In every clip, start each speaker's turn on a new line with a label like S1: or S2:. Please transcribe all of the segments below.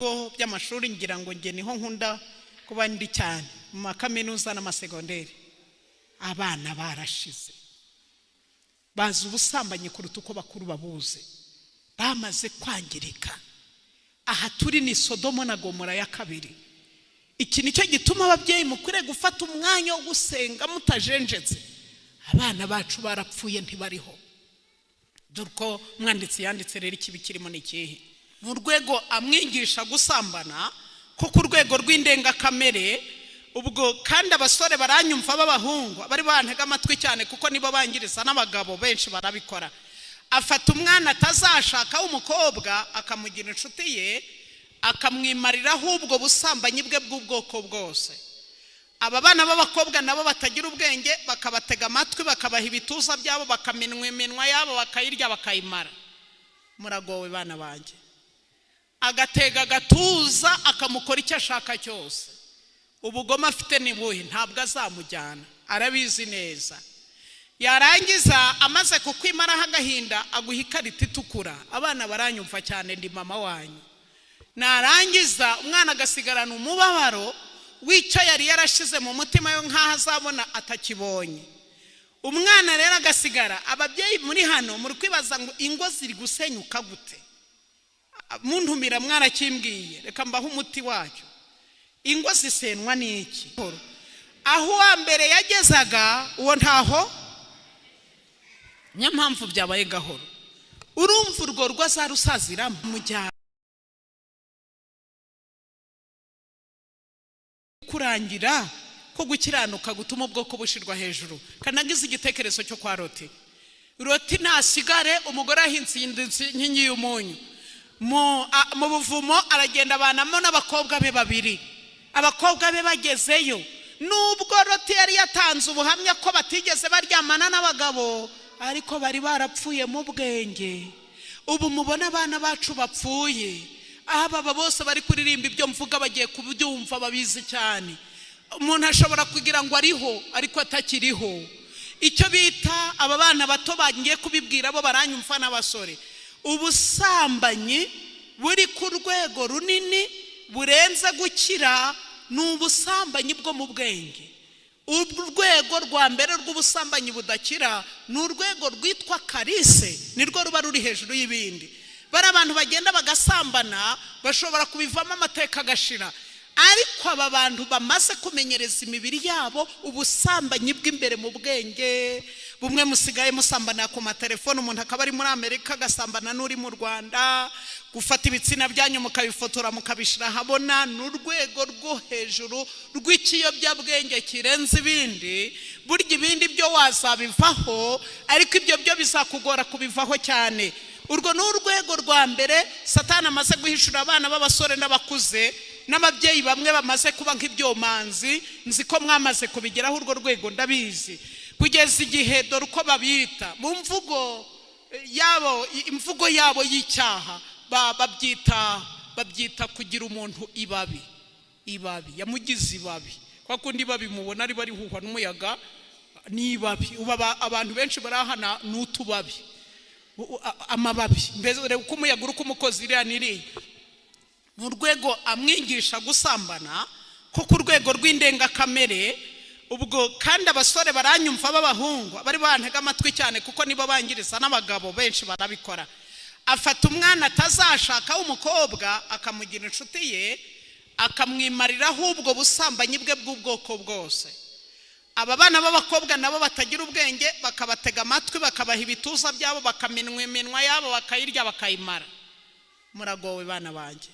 S1: by'amashuri ngira ngo nge niho nkunda kuba ndi cyane mu makaminuza n'amasegonderi. Abana barashize bazi ubusambanyi kuruta uko bakuru babuze, bamaze kwangirika. Aha turi ni Sodomo na Gomora ya kabiri. Iki nicyo gituma ababyeyi mukure gufata umwanya wo gusenga mutajenjetse. Abana bacu barapfuye ntibariho. Durko mwanditsi yanditse rero ikibi kirimo n'ikihe mu rwego amwigisha gusambana ko ku rwego rw'indenga kamere. Ubwo kandi abasore baranyumva b'abahungu bari bantega amatwi cyane kuko nibo bangiriza n'abagabo benshi barabikora. Afata umwana atazashaka w'umukobwa akamugira inshuti ye akamwimarira ahubwo busambanyi bwe bw'ubwoko bwose. Aba bana b'abakobwa nabo batagira ubwenge bakabatega amatwi bakabaha ibituza byabo bakaminwa iminwa yabo bakayirya bakayimara. Muragowe bana banjye. Agatega gatuza akamukora icyo ashaka cyose. Ubugome afite ni buhe ntabwo azamujyana, arabizi neza. Yarangiza amaze kukwimaraho agahinda aguha ikarita itukura. Abana baranyumva cyane ndi mama wanyu. Narangiza umwana agasigarana umubabaro w'icyo yari yarashize mu mutima yo nkaho azabona atakibonye. Umwana rero agasigara. Ababyeyi muri hano muri kwibaza ngo ingo ziri gusenyuka gute? Muntumira mwarakimbwiye, reka mbaho umuti wacyo. Ingo zisenwa n'iki? Aho wa mbere yagezaga uwo ntaho, nyampamvu byabaye gahoro. Urumva urwo rwazarusazira mu jya kurangira ko gukiranuka gutuma ubwoko bushirwa hejuru. Kanagize igitekerezo cyo kwa Loti. Loti nasigare umugore ahinze inkingi y'umunyu mu buvumo, aragenda abanamo n'abakobwa be babiri. Abakobwa be bagezeyo, nubwo Loti yari yatanze ubuhamya ko batigeze baryamana n'abagabo, ariko bari barapfuye mu bwenge. Ubu mubona abana bacu bapfuye. Aba bose bari kuririmba ibyo mvuga bagiye kubyumva babizi cyane. Umuntu ashobora kugira ngo ariho ariko atakiriho. Icyo bita aba bana bato bagiye kubibwira bo baranyumva n'abasore. Ubusambanyi buri ku rwego runini burenze gukira n'ubusambanyi bwo mu bwenge. Urwego rwa mbere rw'ubusambanyi budakira ni urwego rwitwa karise, nirwo ruba ruri hejuru y'ibindi. Bari abantu bagenda bagasambana bashobora kubivamo amateka agashira, ariko aba bantu bamaze kumenyereza imibiri yabo ubusambanyi bw'imbere mu bwenge. Bumwe musigaye musambana ku matelefone, umuntu akaba ari muri Amerika agasambana n'uri mu Rwanda. Gufata ibitsina byanyu mukabifotora mukabishira habona n'urwego rwo hejuru rw'ikiyobyabwenge kirenze ibindi. Burya ibindi byo wazabivaho, ariko ibyo byo bizakugora kubivaho cyane. Urwo ni urwego rwa mbere Satani amaze guhishura abana b'abasore n'abakuze n'ababyeyi bamwe bamaze kuba nk'ibyomanzi. Nzi ko mwamaze kubigeraho urwo rwego ndabizi. Kugeza igihe dore uko babita mu mvugo yabo, imvugo yabo y'icyaha babyita kugira umuntu ibabi. Yamugize ibabi. Kwa kundi ibabi mubona ari bari huhwa n'umuyaga ni ibabi. Uba abantu benshi barahana n'utubabi, amababi. Mbese uko umuyaga uri kumukozi iriya niri. Mu rwego amwigisha gusambana ko ku rwego rw'indenga kamere. Ubwo kandi abasore baranyumva b'abahungu bari bantega amatwi cyane kuko nibo bangiriza n'abagabo benshi barabikora. Afata umwana atazashaka w'umukobwa akamugira inshuti ye akamwimarira ahubwo busambanyi bwe bw'ubwoko bwose. Aba bana b'abakobwa nabo batagira ubwenge bakabatega amatwi bakabaha ibituza byabo bakaminwa iminwa yabo bakayirya bakayimara. Muragowe bana banjye.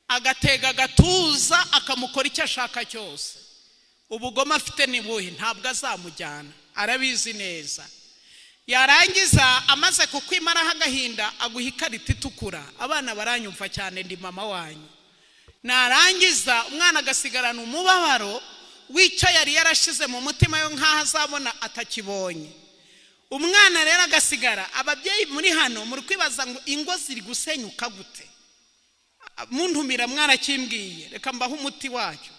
S1: Agatega gatuza akamukora icyo ashaka cyose. Ubugome afite ni buhe ntabwo azamujyana, arabizi neza. Yarangiza amaze kukwimaraho agahinda aguha ikarita itukura. Abana baranyumva cyane ndi mama wanyu. Narangiza umwana agasigarana umubabaro w'icyo yari yarashize mu mutima yo nkaho azabona atakibonye. Umwana rero agasigara. Ababyeyi muri hano muri kwibaza ngo ingo ziri gusenyuka gute? Muntumira mwarakimbwiye, reka mbaho umuti wacyo.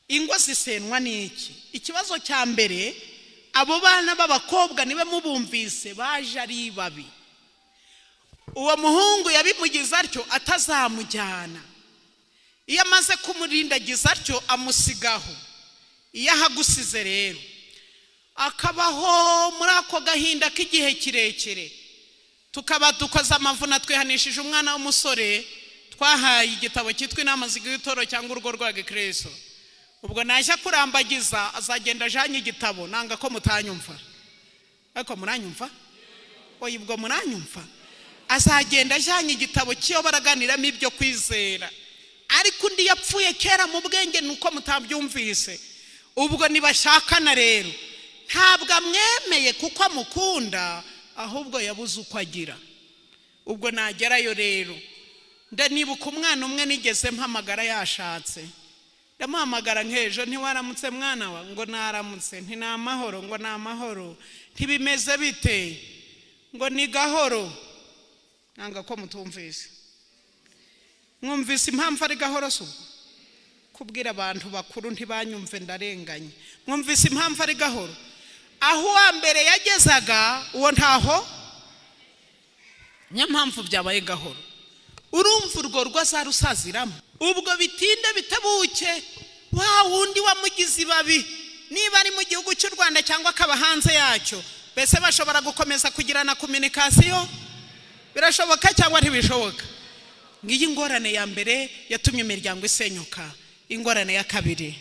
S1: Ingo zisenwa n'iki? Ikibazo cya mbere, abo bana b'abakobwa nibe mubumvise baje ari babi. Uwo muhungu yabimugize atyo atazamujyana. iyo amaze kumurindagiza atyo amusigaho. Iyo ahagusize rero akabaho muri ako gahinda k'igihe kirekire, tukaba dukoze amavuna twihanishije umwana w'umusore twahaye igitabo cyitwa Inama z'Igitoro cyangwa Urugo rwa Gikristo. Ubwo naje kurambagiza azagenda ajanye igitabo, nanga ko mutanyumva. Ariko muranyumva? Oya, ubwo muranyumva? Azagenda ajanye igitabo cyo baraganiramo ibyo kwizera. Ariko undi yapfuye kera mu bwenge nuko mutabyumvise. Ubwo nibashakana rero ntabwo amwemeye kuko amukunda, ahubwo yabuze uko agira. Ubwo nagerayo rero ndanibuka umwana umwe nigeze mpamagara yashatse. Ndamuhamagara nk'ejo, ntiwaramutse mwana wa? Ngo naramutse. Nti namahoro? Ngo namahoro. Ntibimeze bite? Ngo ni gahoro. Nanga ko mutumvise. Mwumvise impamvu ari gahoro suko? Kubwira abantu bakuru ntibanyumve ndarenganye. Mwumvise impamvu ari gahoro? Aho wa mbere yagezaga uwo ntaho, nyampamvu byabaye gahoro. Urumva urwo rwazarusaziramo. Ubwo bitinde bitabuke wa wundi wamugize babi, niba ari mu gihugu cy'u Rwanda cyangwa akaba hanze yacyo, bese bashobora gukomeza kugirana communication? Birashoboka cyangwa ntibishoboka? Ngiyi ngorane ya mbere yatumye imiryango isenyuka. Ingorane ya kabiri,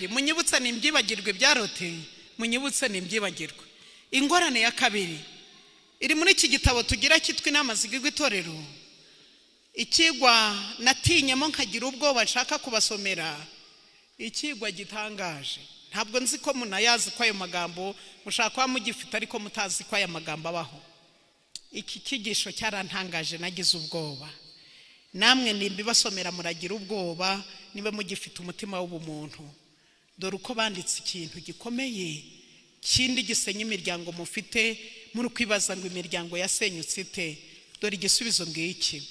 S1: munyibutse nimbyibagirwe byarote, munyibutse nimbyibagirwe. Ingorane ya kabiri iri muri iki gitabo tugira cyitwa Inama z'Igitoro. Ikigwa natinyemo nkagira ubwoba nshaka kubasomera. Ikigwa gitangaje. Ntabwo nzi ko munayazi ko ayo magambo mushaka kwa mugifite, ariko mutazi ko aya magambo abaho. Iki kigisho cyarantangaje, nagize ubwoba. Namwe nimbibasomera muragira ubwoba niba mugifite umutima w'ubumuntu. Dore uko banditse ikintu gikomeye kindi gisenya imiryango mufite, muri kwibaza ngo imiryango yasenyutse ite. Dore igisubizo ngiki.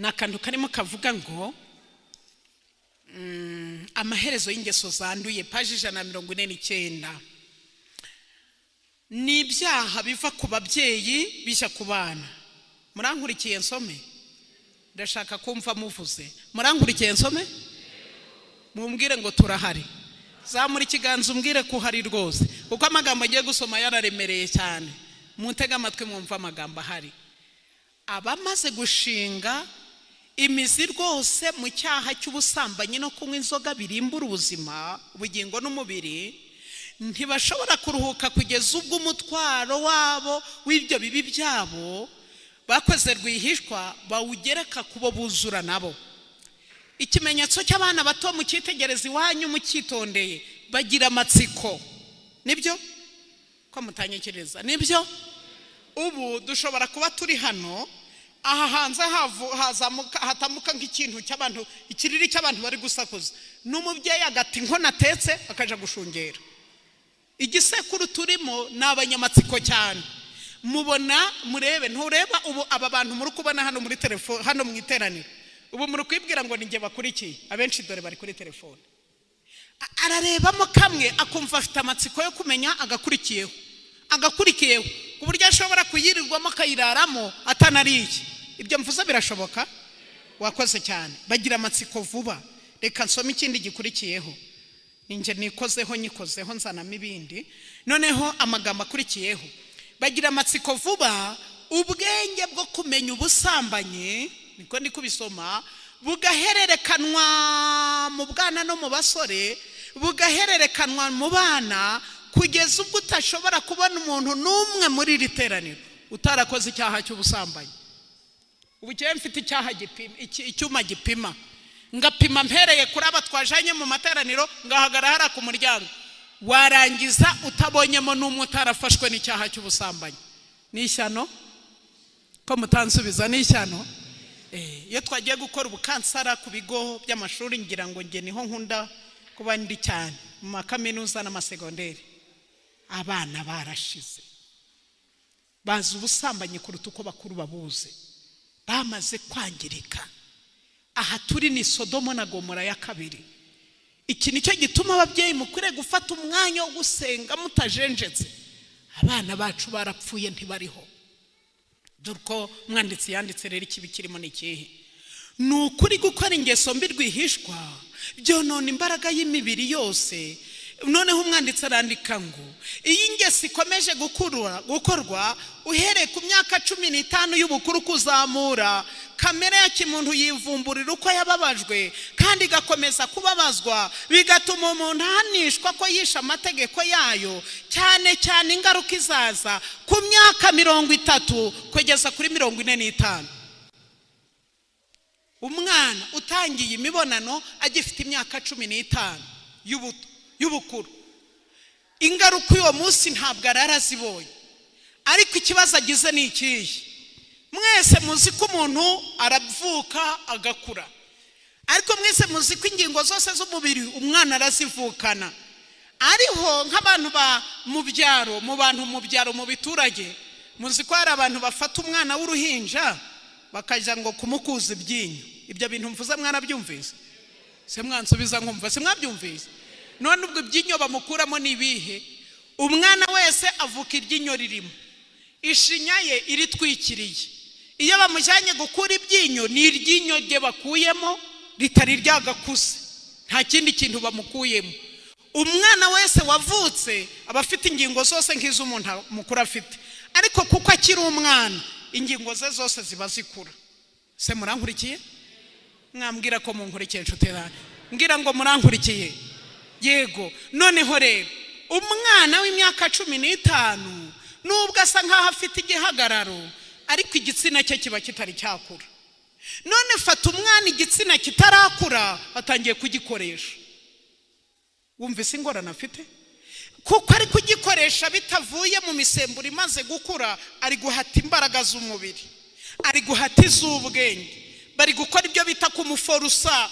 S1: Nakantu karimo kavuga ngo amaherezo y'ingeso zanduye, page 149. Ni ibyaha biva ku babyeyi bijya ku bana. Murankurikiye nsome? Ndashaka kumva muvuze. Murankurikiye nsome? Mumbwire ngo turahari. Zamura ikiganza umbwire ko hari rwose, kuko amagambo agiye gusoma yararemereye cyane. Muntega amatwi mwumva amagambo ahari. Abamaze gushinga imizi rwose mu cyaha cy'ubusambanyi no kunywa inzoga birimbura ubuzima, ubugingo n'umubiri, ntibashobora kuruhuka kugeza ubwo umutwaro wabo w'ibyo bibi byabo bakoze rwihishwa bawugereka kubo buzura nabo. Ikimenyetso cy'abana bato mu cyitegereza iwanyu mucyitondeye, bagira amatsiko. Nibyo ko mutanyekereza? Nibyo. Ubu dushobora kuba turi hano, aha hanze hatamuka nk'ikintu cy'abantu, ikiriri cy'abantu bari gusakuza, n'umubyeyi agati nko natetse akaja gushungera. Igisekuru turimo n'abanyamatsiko cyane. Mubona murebe, ntureba ubu aba bantu muri kubona hano muri telefone, hano mu iteraniro. Ubu muri kwibwira ngo ninge bakurikiye, abenshi dore bari kuri telefone. Ararebamo kamwe akumva afite amatsiko yo kumenya agakurikiyeho ku buryo ashobora kuyirirwamo akayiraramo atanariye. Ibyo mvuze birashoboka? Wakoze cyane. Bagira amatsiko vuba. Reka nsome ikindi gikurikiyeho. Ninge nyikozeho nzanamo ibindi. Noneho amagambo akurikiyeho. Bagira amatsiko vuba, ubwenge bwo kumenya ubusambanyi, niko ndi kubisoma, bugahererekanwa mu bwana no mu basore, bugahererekanwa mu bana, kugeza ubwo utashobora kubona umuntu n'umwe muri iri teraniro utarakoze icyaha cy'ubusambanyi. Ubu cyo mfite icyaha gipima, icyuma gipima, ngapima mpereye kuri aba twajanye mu materaniro, ngahagarara ku muryango, warangiza utabonyemo n'umwe utarafashwe n'icyaha cy'ubusambanyi. Ni ishyano ko mutansubiza? Ni ishyano. Iyo twagiye gukora ubukansara ku bigo by'amashuri, ngira ngo nge niho nkunda kuba ndi cyane, mu makaminuza n'amasegonderi, abana barashize bazi ubusambanyi kuruta uko bakuru babuze, bamaze kwangirika. Aha turi ni Sodomo na Gomora ya kabiri. Iki nicyo gituma ababyeyi mukwiye gufata umwanya wo gusenga mutajenjetse. Abana bacu barapfuye ntibariho. Dore ko mwanditsi yanditse rero ikibi kirimo n'ikihe. nukuri gukora ingeso mbi rwihishwa byonona imbaraga y'imibiri yose. Noneho umwanditsi arandika ngo iyi ingeso ikomeje gukorwa uhereye ku myaka 15 y'ubukuru kuzamura, kamere ya kimuntu yivumburira uko yababajwe kandi gakomeza kubabazwa, bigatuma umuntu ahanishwa ko yisha amategeko yayo, cyane cyane ingaruka izaza ku myaka 30 kugeza kuri 45. Umwana utangiye imibonano agifite imyaka 15 y'ubukuru, ingaruka uwo munsi ntabwo ararazibonye. Ariko ikibazo agize ni ikihe? Mwese muzi ko umuntu aravuka agakura, ariko mwese muzi ko ingingo zose z'umubiri umwana arazivukana. Ariho nk'abantu mu byaro mu biturage, muzi ko hari abantu bafata umwana w'uruhinja bakajya ngo kumukuza ibyinyo. Ibyo bintu mvuze mwarabyumvise? Se mwansubiza nkumva se mwabyumvise? None ubwo ibyinyo bamukuramo ni ibihe? Umwana wese avuka iryinyo ririmo, ishinya ye iritwikiriye. Iyo bamujyanye gukura ibyinyo ni iryinyo rye bakuyemo ritari ryagakuze, nta kindi kintu bamukuyemo. Umwana wese wavutse aba afite ingingo zose nk'iz'umuntu mukuru afite, ariko kuko akiri umwana ingingo ze zose ziba zikura. Se murankurikiye? Mwambwira ko munkurikiye nshuti yanjye, mbwira ngo murankurikiye. Yego. Noneho rero umwana w'imyaka 15 nubwo asa nkaho afite igihagararo, ariko igitsina cye kiba kitari cyakura. None fata umwana igitsina kitarakura atangiye kugikoresha. Wumvise ingorane afite? Kuko ari kugikoresha bitavuye mu misemburo imaze gukura, ari guhata imbaraga z'umubiri, ari guhata iz'ubwenge, bari gukora ibyo bita kumuforusa.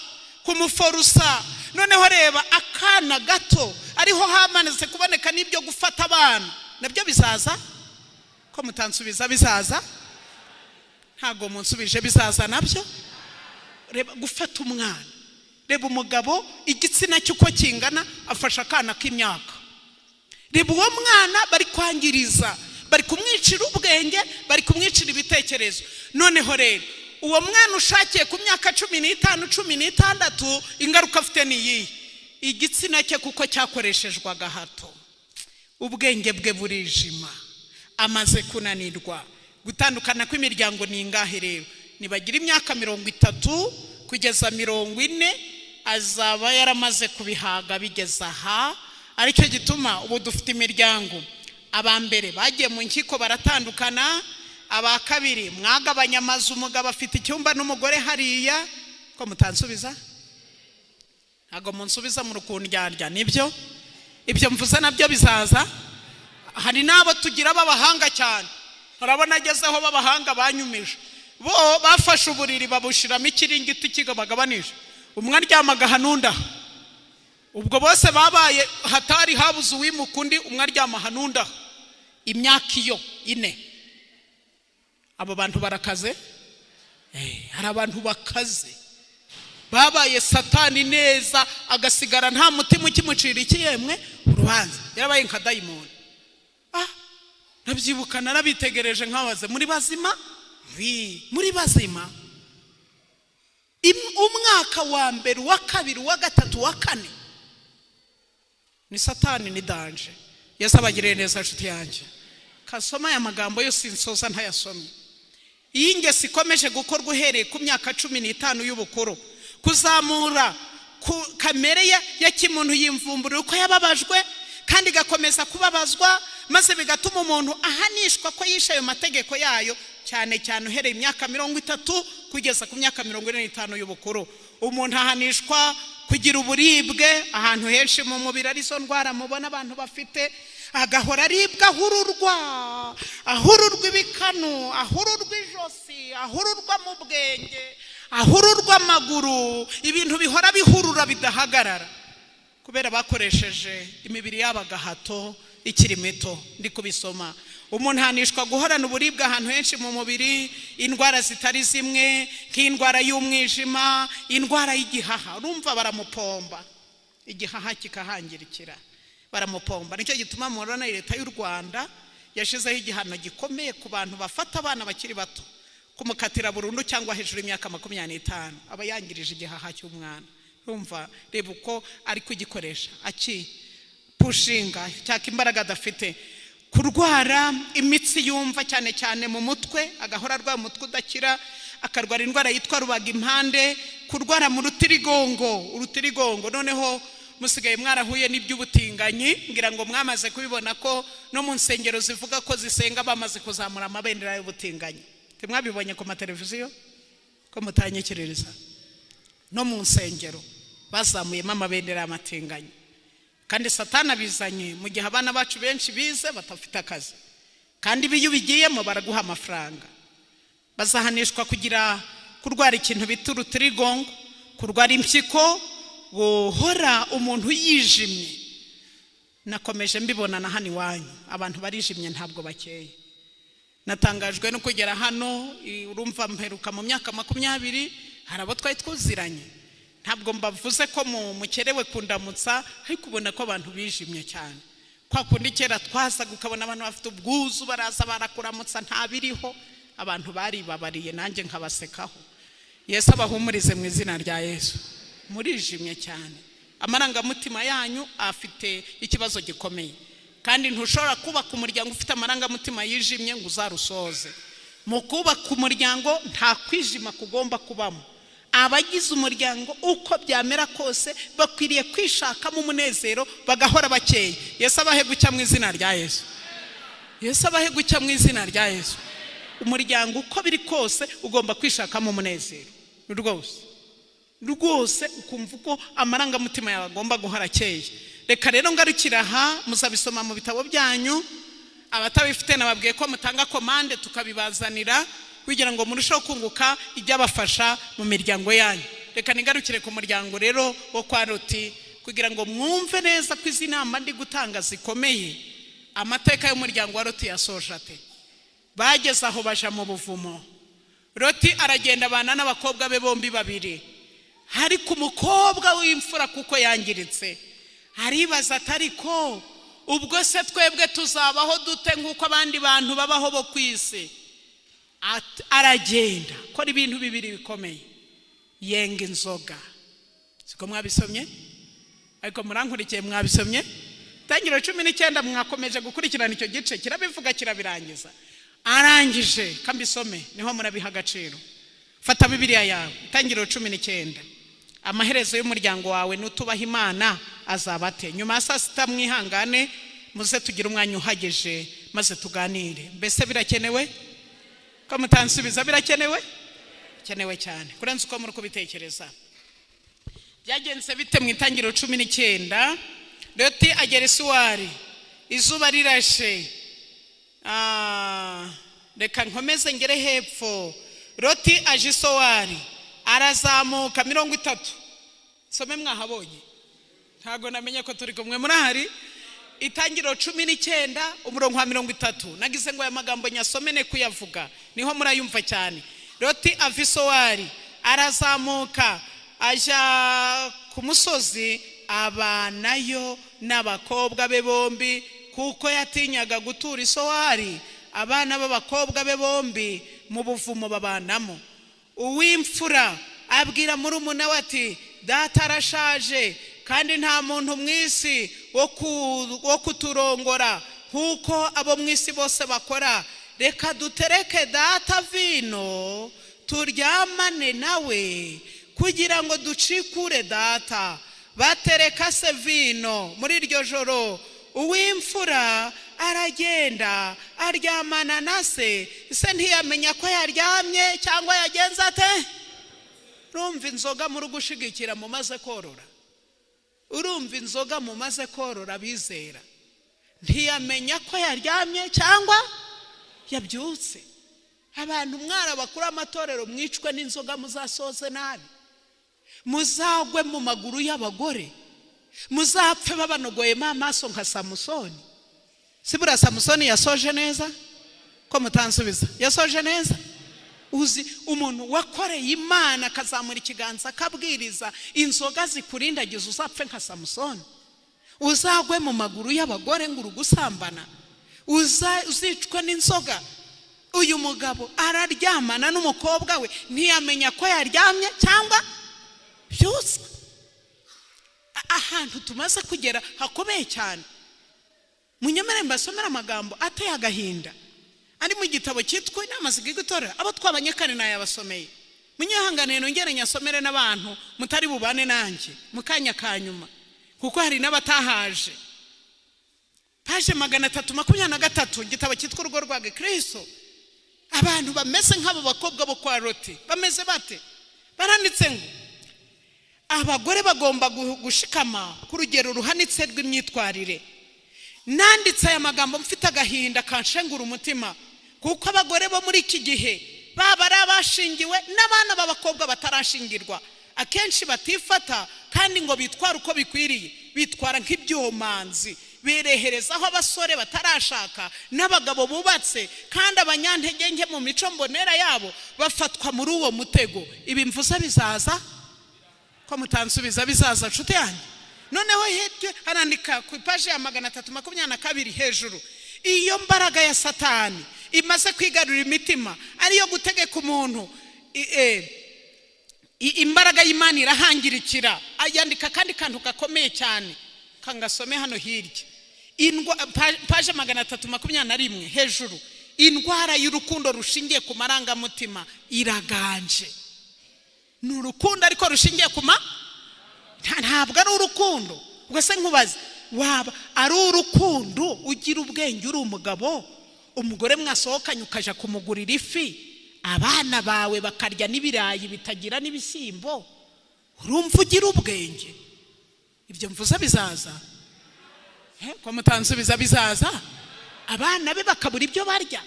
S1: Noneho reba akana gato ariho hamanitse kuboneka n'ibyo gufata abana, nabyo bizaza ko mutansubiza. Bizaza? Ntago munsubije bizaza nabyo. Reba gufata umwana, reba umugabo igitsina cyuko kingana afasha akana k'imyaka. Reba uwo mwana bari kwangiriza, bari kumwicira ubwenge, bari kumwicira ibitekerezo. Noneho rero uwo mwana ushakiye ku myaka 15 16 ingaruka afite ni iyi: igitsina cye kuko cyakoreshejwe agahato, ubwenge bwe burijima, amaze kunanirwa. Gutandukana kw'imiryango ni ingahe rero? Nibagira imyaka 30 kugeza 40 azaba yaramaze kubihaga bigeza aha. Aricyo gituma ubu dufite imiryango, abambere bagiye mu nkiko baratandukana, aba kabiri mwagabanya amazu, umugabo afite icyumba n'umugore hariya. Ko mutansubiza? Ntago munsubiza mu rukundyarya. Nibyo ibyo mvuze nabyo bizaza. Hari nabo tugira babahanga cyane, urabona agezeho babahanga banyumije, bo bafashe uburiri babushiramo ikiringiti kigabagabanije, umwe aryamaga hanunda. Ubwo bose babaye hatari habuze uwimukundi, umwe aryama hanunda imyaka iyo 4. Abo bantu barakaze? Hari abantu bakaze babaye satani neza, agasigara nta mutima ukimucira ikiyemwe urubanza, yarabaye nka dayimoni. Nabyibuka narabitegereje nkabaze, muri bazima? Muri bazima. Umwaka wa mbere, wa kabiri, wa gatatu, wa kane ni satani, ni danje. Yesu abagirire neza nshuti yanjye. Kasoma aya magambo yose insoza ntayasomye. Iyi ngeso ikomeje gukorwa uhereye ku myaka 15 y'ubukuru, kuzamura ku kamere ya kimuntu yimvumburira uko yababajwe kandi gakomeza kubabazwa, maze bigatuma umuntu ahanishwa ko yisha ayo mategeko yayo, cyane cyane uhereye imyaka 30 kugeza ku myaka 45 y'ubukuru. Umuntu ahanishwa kugira uburibwe ahantu henshi mu mubiri, arizo ndwara mubona abantu bafite, agahora aribwa, ahururwa ibikanu, ahururwa ijosi, ahururwa mu bwenge, ahururwa amaguru, ibintu bihora bihurura bidahagarara kubera bakoresheje imibiri y'abagahato ikiri mito. Ndi kubisoma. Umuntu hanishwa guhorana uburibwe ahantu henshi mu mubiri, indwara zitari zimwe nk'indwara y'umwijima, indwara y'igihaha. Urumva baramupomba, igihaha kikahangirikira, baramupomba. Nicyo gituma murona leta y'u Rwanda yashizeho igihano gikomeye ku bantu bafata abana bakiri bato, kumukatira burundu cyangwa hejuru y'imyaka 25 aba yangirije igihaha cy'umwana. Urumva reba uko ari kugikoresha pushinga cyaka imbaraga adafite. Kurwara imitsi yumva cyane cyane mu mutwe, agahora arwaye umutwe udakira, akarwara indwara yitwa rubaga impande, kurwara mu urutirigongo. Noneho musigaye mwarahuye n'iby'ubutinganyi, ngira ngo mwamaze kubibona ko no mu nsengero zivuga ko zisenga bamaze kuzamura amabendera y'ubutinganyi. Mwabibonye ku mateleviziyo ko mutanyikiririza? No mu nsengero bazamuyemo amabendera y'amatinganyi. Kandi Satani abizanye mu gihe abana bacu benshi bize batafite akazi, kandi iyo bigiyemo baraguha amafaranga. Bazahanishwa kugira kurwara ikintu bita urutirigongo, kurwara impyiko, guhora umuntu yijimye. Nakomeje mbibona na hano iwanyu abantu barijimye ntabwo bakeye. Natangajwe no kugera hano, urumva mperuka mu myaka 20 hari abo twari twuziranye. Ntabwo mbavuze ko mukerewe kundamutsa, ariko ubona ko abantu bijimye cyane. Kwa kundi kera twazaga ukabona abantu bafite ubwuzu baraza barakuramutsa ntabiriho, abantu bari babariye nanjye nkabasekaho. Yesu abahumurize mu izina rya Yesu. Murijimye cyane, amarangamutima yanyu afite ikibazo gikomeye, kandi ntushobora kubaka umuryango ufite amarangamutima yijimye ngo uzarusoze. Mu kubaka umuryango nta kwijima kugomba kubamo. Abagize umuryango uko byamera kose bakwiriye kwishakamo umunezero, bagahora bakeye. Yesu abahe gucya mu izina rya Yesu. Yesu abahe gucya mu izina rya Yesu. Umuryango uko biri kose ugomba kwishakamo umunezero rwose ukumva uko amarangamutima yawe agomba guhora akeye. Reka rero ngarukira aha, muzabisoma mu bitabo byanyu. Abatabifite nababwiye ko mutanga komande tukabibazanira kugira ngo murusheho kunguka ibyabafasha mu miryango yanyu. Reka nigarukire ku muryango rero wo kwa Loti kugira ngo mwumve neza ko izi nama ndi gutanga zikomeye. Amateka y'umuryango wa Loti yasoje ate? Bageze aho baja mu buvumo. Loti aragenda abana n'abakobwa be bombi babiri. Hari ku mukobwa w'imfura kuko yangiritse, aribaza atari ko ubwo se twebwe tuzabaho dute nk'uko abandi bantu babaho bo kwisi? Aragenda kora ibintu bibiri bikomeye. Yenga inzoga. Siko mwabisomye? Ariko murankurikiye mwabisomye? Tangiriro 19 mwakomeje gukurikirana icyo gice, kirabivuga kirabirangiza. Arangije kambisome niho murabiha agaciro. Fata Bibiliya yawe, Tangiriro 19. Amaherezo y'umuryango wawe nutubaha Imana azabate. Nyuma ya saa sita mwihangane muze tugira umwanya uhagije maze tuganire. Mbese birakenewe? Ko mutansubiza birakenewe? Kenewe cyane. Kurenza uko muri kubitekereza. Byagenze bite mu Itangiriro 19? Loti agera Isuwari, izuba rirashe. Reka nkomeze ngere hepfo. Loti aje Isuwari, arazamuka 30. Some mwahabonye? Ntago namenye ko turi kumwe murahari. Itangiriro 19 umurongo wa 30. Nagize ngo aya magambo nyasome ne kuyavuga niho murayumva cyane. Loti ava Isuwari, arazamuka aja ku musozi, abanayo n'abakobwa be bombi kuko yatinyaga gutura Isuwari. Abana b'abakobwa be bombi mu buvumo babanamo. Uw'imfura abwira murumuna we ati, data arashaje kandi nta muntu mwisi wo kuturongora nkuko abo mwisi bose bakora. Reka dutereke data vino turyamane nawe kugira ngo ducikure data. Batereka se vino muri iryo joro. Uw'imfura aragenda aryamana na se. Se ntiyamenya ko yaryamye cyangwa yagenza ate? Urumva inzoga muri gushigikira mu maze korora. Urumva inzoga mu maze korora bizera. Ntiyamenya ko yaryamye cyangwa yabyutse. Abantu mwara bakura amatorero mwicwe n'inzoga muzasoze nabi. Muzagwe mu maguru y'abagore. Muzapfe babanogoyemo amaso nka Samusoni. Sibura Samusoni yasoje neza? Ko mutansubiza? Yasoje neza? Uzi umuntu wakoreye Imana akazamura ikiganza akabwiriza, inzoga zikurindagiza uzapfe nka Samusoni. Uzagwe mu maguru y'abagore ngo urugusambana. Uzicwe n'inzoga. uyu mugabo araryamana n'umukobwa we ntiyamenya ko yaryamye cyangwa byose. Ahantu tumaze kugera hakomeye cyane. Munyemere mbasomera amagambo ateye agahinda ari mu gitabo cyitwa Inama z'Igitorero, abo twabanye kane nayabasomeye. Munyihangane nongere nyasomere n'abantu mutari bubane nanjye mukanya kanyuma kuko hari n'abatahaje. Paje 323 igitabo cyitwa Urugo rwa Kristo. Abantu bameze nk'abo bakobwa bo kwa Loti bameze bate? Baranditse ngo abagore bagomba gushikama ku rugero ruhanitse rw'imyitwarire. Nanditse aya magambo mfite agahinda kanshengura umutima kuko abagore bo muri iki gihe baba ari abashingiwe n'abana b'abakobwa batarashingirwa akenshi batifata kandi ngo bitwara uko bikwiriye, bitwara nk'ibyomanzi, bereherezaho abasore batarashaka n'abagabo bubatse kandi abanyantege nke mu mico mbonera yabo bafatwa muri uwo mutego. Ibi mvuze bizaza ko mutansubiza bizaza nshuti yanjye. Noneho hirya harandika ku paje ya 322 hejuru, iyo mbaraga ya Satani imaze kwigarurira imitima ariyo gutegeka umuntu, imbaraga y'Imana irahangirikira. Ayandika kandi kantu gakomeye cyane kangasome hano hirya, paje 321 hejuru, indwara y'urukundo rushingiye ku marangamutima iraganje. Ni urukundo ariko rushingiye ku ntabwo ari urukundo. Ubwo se nkubaze, waba ari urukundo ugira ubwenge uri umugabo, umugore mwasohokanye ukaja kumugurira ifi, abana bawe bakarya n'ibirayi bitagira n'ibishyimbo, urumva ugira ubwenge? Ibyo mvuza bizaza ko mutansubiza bizaza. Abana be bakabura ibyo barya,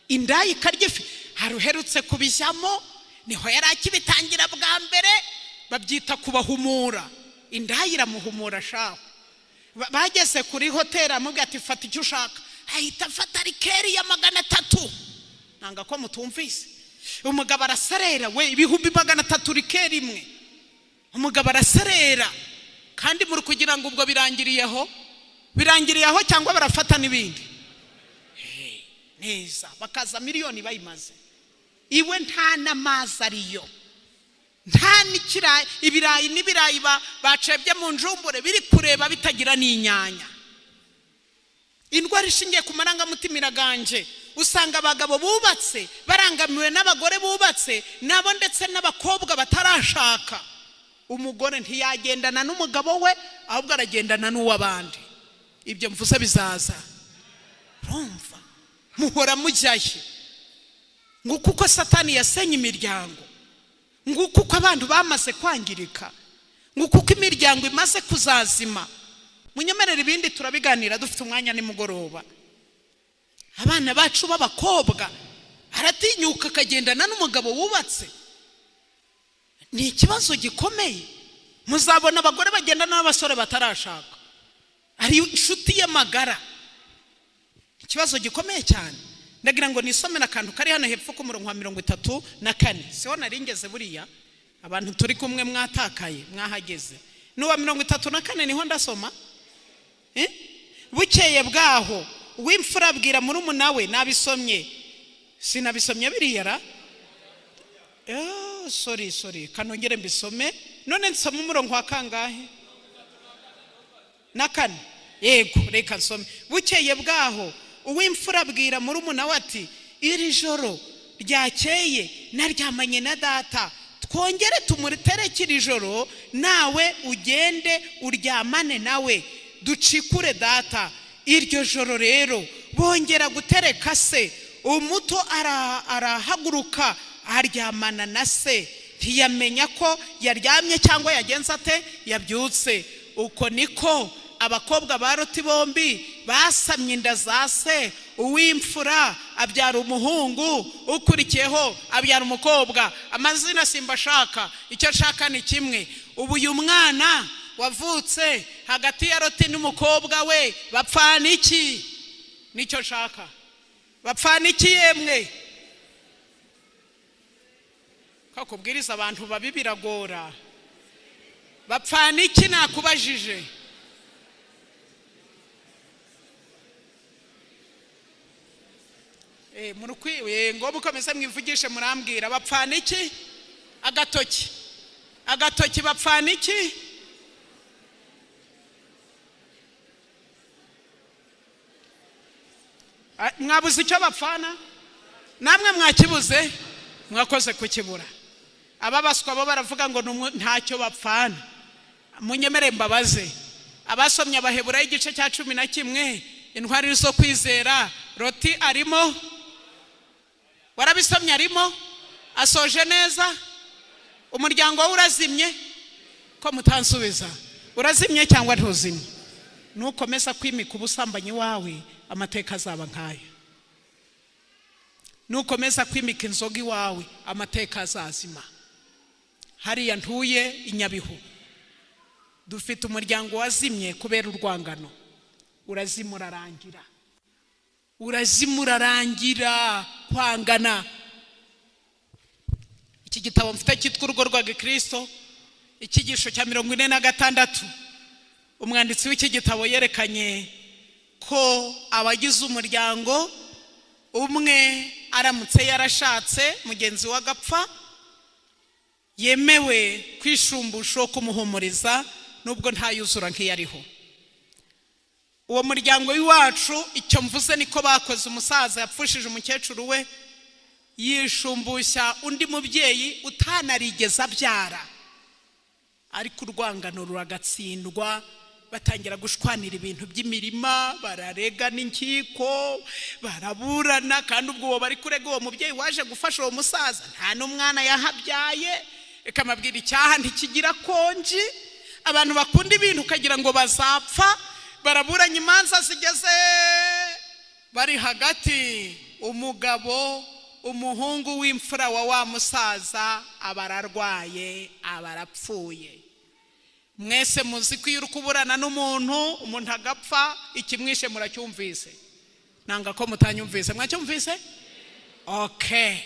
S1: indayi ikarya ifi. Haruherutse kubishyamo niho yari akibitangira bwa mbere, babyita kubahumura. Indayi iramuhumura shaho. Bageze kuri hoteli amubwira ati fata icyo ushaka, ahita afata rikeri ya 300. Nanga ko mutumvise. Umugabo arasarera we, 300 rikeri imwe. Umugabo arasarera kandi muri kugira ngo ubwo birangiriyeho cyangwa barafata n'ibindi neza bakaza miliyoni bayimaze. Iwe nta namazi ariyo, nta nikirayi, ibirayi n'ibirayi bacebye mu njumbure biri kureba bitagira n'inyanya. Indwara ishingiye ku marangamutima iraganje. Usanga abagabo bubatse barangamiwe n'abagore bubatse nabo ndetse n'abakobwa batarashaka. Umugore ntiyagendana n'umugabo we ahubwo aragendana n'uwabandi. Ibyo mvuze bizaza. Rumva muhora mujyahe nguko uko Satani yasenye imiryango, nguko uko abantu bamaze kwangirika, nguko uko imiryango imaze kuzazima. Munyemerere ibindi turabiganira dufite umwanya nimugoroba. Abana bacu b'abakobwa aratinyuka akagendana n'umugabo wubatse. Ni ikibazo gikomeye. Muzabona abagore bagendana n'abasore batarashaka, ari inshuti y'amagara. Ikibazo gikomeye cyane. Ndagira ngo nisomera akantu kari hano hepfo ku murongo wa 34. Siho naringeze buriya, abantu turi kumwe mwatakaye mwahageze. N'uwa 34 niho ndasoma. Bukeye bwaho uw'imfura abwira murumuna we, nabisomye sinabisomye biriya ra sorry kanongere mbisome. None nsoma umurongo wa kangahe? 4. Yego reka nsome. Bukeye bwaho uw'imfura abwira murumuna we ati, iri joro ryakeye naryamanye na data, twongere tumuterekere ijoro nawe ugende uryamane nawe ducikure data. Iryo joro rero bongera gutereka se, umuto arahaguruka aryamana na se, ntiyamenya ko yaryamye cyangwa yagenze ate, yabyutse. Uko niko abakobwa ba Loti bombi basamye inda za se. Uw'imfura abyara umuhungu, ukurikiyeho abyara umukobwa. Amazina simbashaka, icyo nshaka ni kimwe. Ubu uyu mwana wavutse hagati ya Loti n'umukobwa we bapfana iki? Nicyo nshaka. Bapfana iki yemwe? Kakubwiriza abantu babi biragora. Bapfana iki nakubajije? murukwiye ngo mukomeze mwivugishe murambwira bapfana iki? Agatoki bapfana iki? Mwabuze icyo bapfana? Namwe mwakibuze? Mwakoze kukibura. Ababaswa bo baravuga ngo ntacyo bapfana. Munyemere mbabaze. Abasomye Abaheburayo igice cya 11 intwari zo kwizera, Loti arimo? Warabisomye arimo? Asoje neza? Umuryango we urazimye? Ko mutansubiza. Urazimye cyangwa ntuzimye? Nukomeza kwimika ubusambanyi wawe amateka azaba nkaya. Nukomeza kwimika inzoga iwawe amateka azazima. Hariya ntuye iNyabihu dufite umuryango wazimye kubera urwangano. Urazimurarangira kwangana. Iki gitabo mfite cyitwa Urugo rwa Gikristo, ikigisho cya 46. Umwanditsi w'iki gitabo yerekanye ko abagize umuryango umwe aramutse yarashatse mugenzi wa gapfa yemewe kwishumbusho kumuhumuriza nubwo ntayuzura nk'iyariho. Uwo muryango w'iwacu icyo mvuze niko bakoze. Umusaza yapfushije umukecuru we yishumbushya undi mubyeyi utanarigeza abyara, ariko urwangano ruragatsindwa. Batangira gushwanira ibintu by'imirima, bararega n'inkiko, baraburana, kandi ubwo bari kurega uwo mubyeyi waje gufasha uwo musaza nta n'umwana yahabyaye. Ikamabwira icyaha ntikigira konji. Abantu bakunda ibintu ukagira ngo bazapfa, baraburanye imanza zigeze bari hagati. Umugabo, umuhungu w'imfura wa musaza abararwaye, abarapfuye. Mwese muzi ko iyo kuburana umuntu agapfa ikimwishe muracyumvise. Nanga ko mutanyumvise. Mwacyumvise? Okay.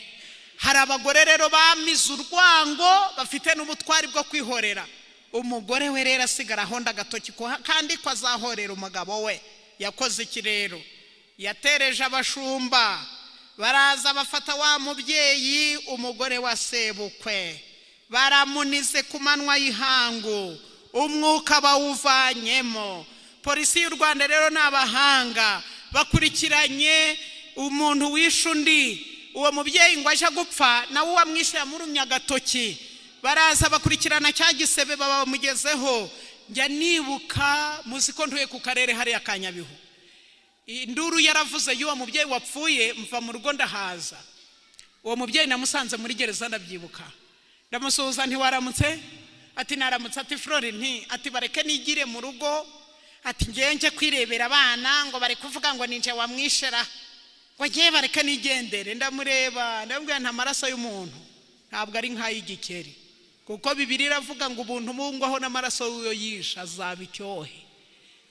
S1: Hari abagore rero bamize urwango bafite n'ubutwari bwo kwihorera. Umugore we rero asigara honda agatoki kandi ko azahorera umugabo we. Yakoze iki rero? Yatereje abashumba, baraza bafata wa mubyeyi umugore wa sebukwe, baramunize ku manwa y'ihangu, umwuka bawuvanyemo. Polisi y'u Rwanda rero n'abahanga bakurikiranye umuntu wishe undi. Uwo mubyeyi ngo aje gupfa nawe wamwishe yamurumye agatoki, baraza bakurikirana cya gisebe bamugezeho. Njya nibuka muzi ko ntuye ku karere hariya ka Nyabihu. Induru yaravuze y'uwo mubyeyi wapfuye, mva mu rugo ndahaza. Uwo mubyeyi namusanze muri gereza ndabyibuka. Ndamusuhuza nti waramutse? Ati naramutse. Ati Flori nti ati bareke nigire mu rugo, ati ngenje kwirebera abana ngo bari kuvuga ngo ninje wamwishera, ngo ngiye bareke nigendere. Ndamureba ndambwira nta maraso y'umuntu ntabwo ari nk'ay'igikeri, kuko Bibiliya iravuga ngo ubuntu bungwaho n'amaraso y'uyo yisha azaba icyohe.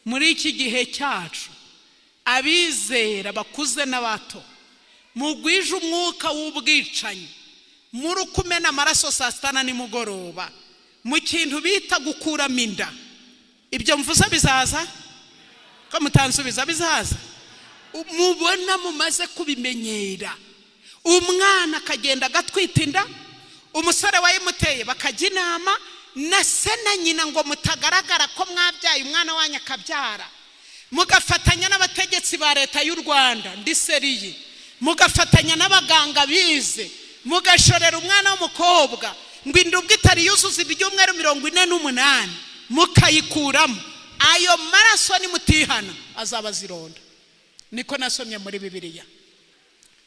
S1: Muri iki gihe cyacu abizera bakuze n'abato mugwije umwuka w'ubwicanyi, muri kumena amaraso saa 6 nimugoroba mu kintu bita gukuramo inda. Ibyo mvuze bizaza? Ko mutansubiza bizaza? Mubona mumaze kubimenyera. Umwana akagenda agatwita inda, umusore wayimuteye bakajya inama na se na nyina ngo mutagaragara ko mwabyaye umwana wanyu akabyara. Mugafatanya n'abategetsi ba leta y'u Rwanda ndiseriye, mugafatanya n'abaganga bize, mugashorera umwana w'umukobwa ngo indubwe itari yuzuza ibyumweru 48 mukayikuramo. Ayo maraso ni mutihana azaba zironda. Niko nasomye muri Bibiliya,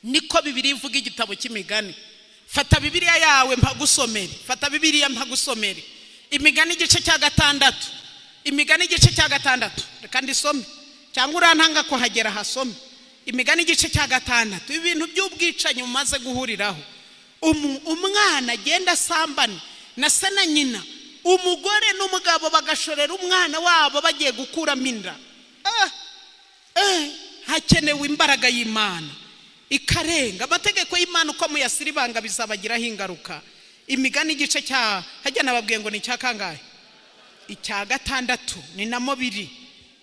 S1: niko Bibiliya ivuga. Igitabo cy'Imigani. Fata Bibiliya yawe mpagusomere, fata Bibiliya mpagusomere. Imigani igice cya 6. Imigani igice cya 6. Reka ndisome cyangwa urantanga ko hagera hasome. Imigani igice cya 6. Ibintu by'ubwicanyi mumaze guhuriraho. Umwana agenda asambana na se na nyina, umugore n'umugabo bagashorera umwana wabo bagiye gukuramo inda. Hakenewe imbaraga y'Imana ikarenga amategeko y'Imana. Uko muyasiribanga bizabagiraho ingaruka. Imigani igice cya hajya nababwiye ngo ni cya kangahe? Icya 6. Ni namo biri.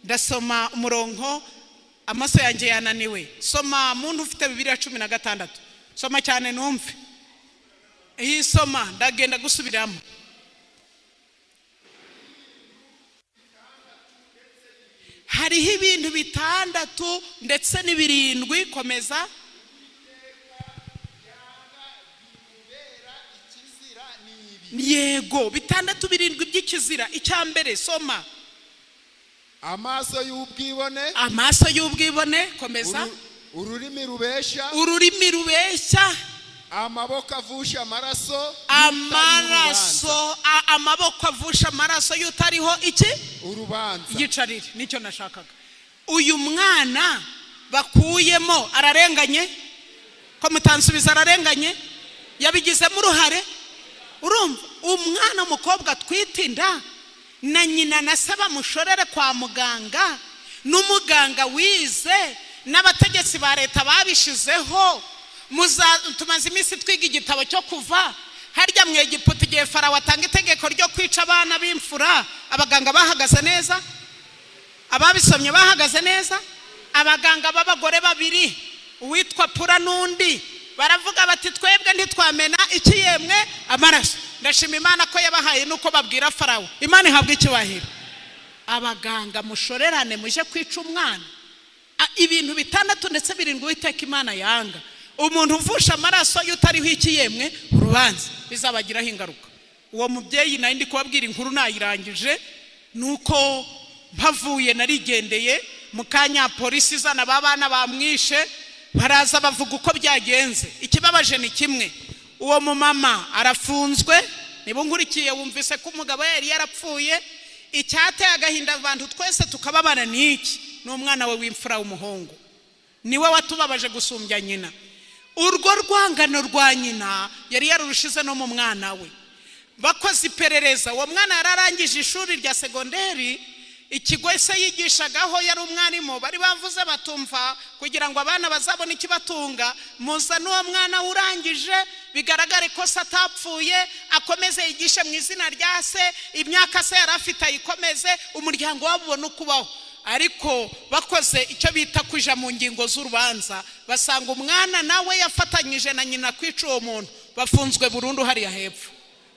S1: Ndasoma umurongo amaso yanjye yananiwe. Soma muntu ufite Bibiliya 16. Soma cyane numve. Iyi soma ndagenda gusubiramo. Hariho ibintu bitandatu ndetse n'ibirindwi. Komeza. Yego, bitandatu birindwi by'ikizira. Icyambere soma.
S2: Amaso y'ubwibone.
S1: Amaso y'ubwibone. Komeza.
S2: Ururimi rubeshya.
S1: Ururimi rubeshya.
S2: Amaboko avusha amaraso.
S1: Amaboko avusha amaraso y'utariho iki?
S2: Urubanza.
S1: Yicarire, nicyo nashakaga. Uyu mwana bakuyemo ararenganye? Ko mutansubiza ararenganye? Yabigizemo uruhare? Urumva umwana mukobwa twitinda na nyina nasaba mushorere kwa muganga, n'umuganga wize n'abategetsi ba leta babishizeho. Tumaze iminsi twiga igitabo cyo kuva. Harya mu Egiputa igihe Farawo atanga itegeko ryo kwica abana b'imfura, abaganga bahagaze neza? Ababisomye bahagaze neza? Abaganga b'abagore babiri, uwitwa Pura n'undi, baravuga bati twebwe ntitwamena iki yemwe amaraso. Ndashima Imana ko yabahaye nuko babwira Farawo. Imana ihabwa icyubahiro. Abaganga mushorerane muje kwica umwana. Ibintu bitandatu ndetse birindwi Uwiteka Imana yanga. Umuntu uvusha amaraso y'utariho iki yemwe urubanza bizabagiraho ingaruka. Uwo mubyeyi nari ndi kubabwira inkuru nayirangije, nuko mpavuye narigendeye mu kanya polisi zana babana bamwishe, baraza bavuga uko byagenze. Ikibabaje ni kimwe, uwo mumama arafunzwe. Niba nkurikiye wumvise ko umugabo yari yarapfuye. Icyateye agahinda abantu twese tukababana niki? N'umwana we w'imfura w'umuhungu, niwe watubabaje gusumbya nyina. Urwo rwangano rwa nyina yari yarurushize no mu mwana we. Bakoze iperereza, uwo mwana yararangije ishuri rya segonderi, ikigo se yigishagaho yari umwarimu. Bari bavuze batumva kugira ngo abana bazabone ikibatunga, muza n'uwo mwana urangije bigaragare ko se atapfuye, akomeze yigishe mu izina rya se, imyaka se yarafite ayikomeze, umuryango wabo ubone ukubaho. Ariko bakoze icyo bita kuja mu ngingo z'urubanza, basanga umwana nawe yafatanyije na nyina kwica uwo muntu. Bafunzwe burundu hariya hepfo.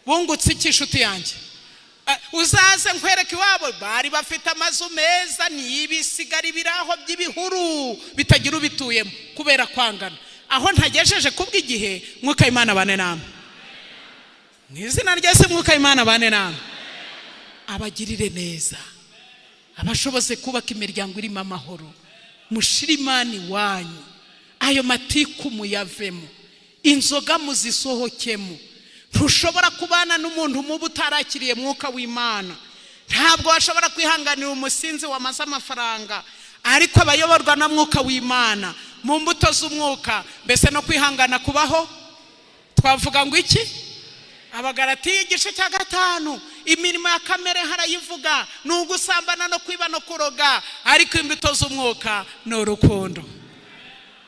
S1: Bungutse iki nshuti yanjye? Uzaze nkwereke iwabo bari bafite amazu meza, n'ibisigari biraho by'ibihuru bitagira ubituyemo kubera kwangana. Aho ntagejeje kubw'igihe, Mwuka Imana bane namwe. Mwizina ryese Mwuka Imana bane namwe. Abagirire neza, abashoboze kubaka imiryango irimo amahoro. Mushirimani wanyu, ayo matiku muyavemo, inzoga muzisohokemo. Ntushobora kubana n'umuntu mubi utarakiriye Mwuka w'Imana. Ntabwo washobora kwihanganira umusinzi wamaze amafaranga. Ariko abayoborwa na Mwuka w'Imana mu mbuto z'umwuka, mbese no kwihangana kubaho. Twavuga ngo iki? Abagalatiya igice cya 5, imirimo ya kamere harayivuga, n'ugusambana no kwiba no kuroga, ariko imbuto z'umwuka no urukundo.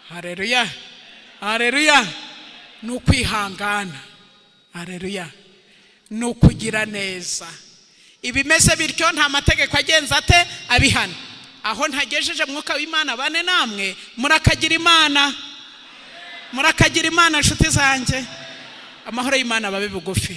S1: Haleluya, haleluya. N'ukwihangana, haleluya, n'ukugira neza. Ibimeze bityo nta mategeko agenza ate abihana. Aho ntagejeje Mwuka w'Imana bane namwe, murakagira Imana, murakagira Imana nshuti zanjye. Amahoro y'Imana babe bugufi.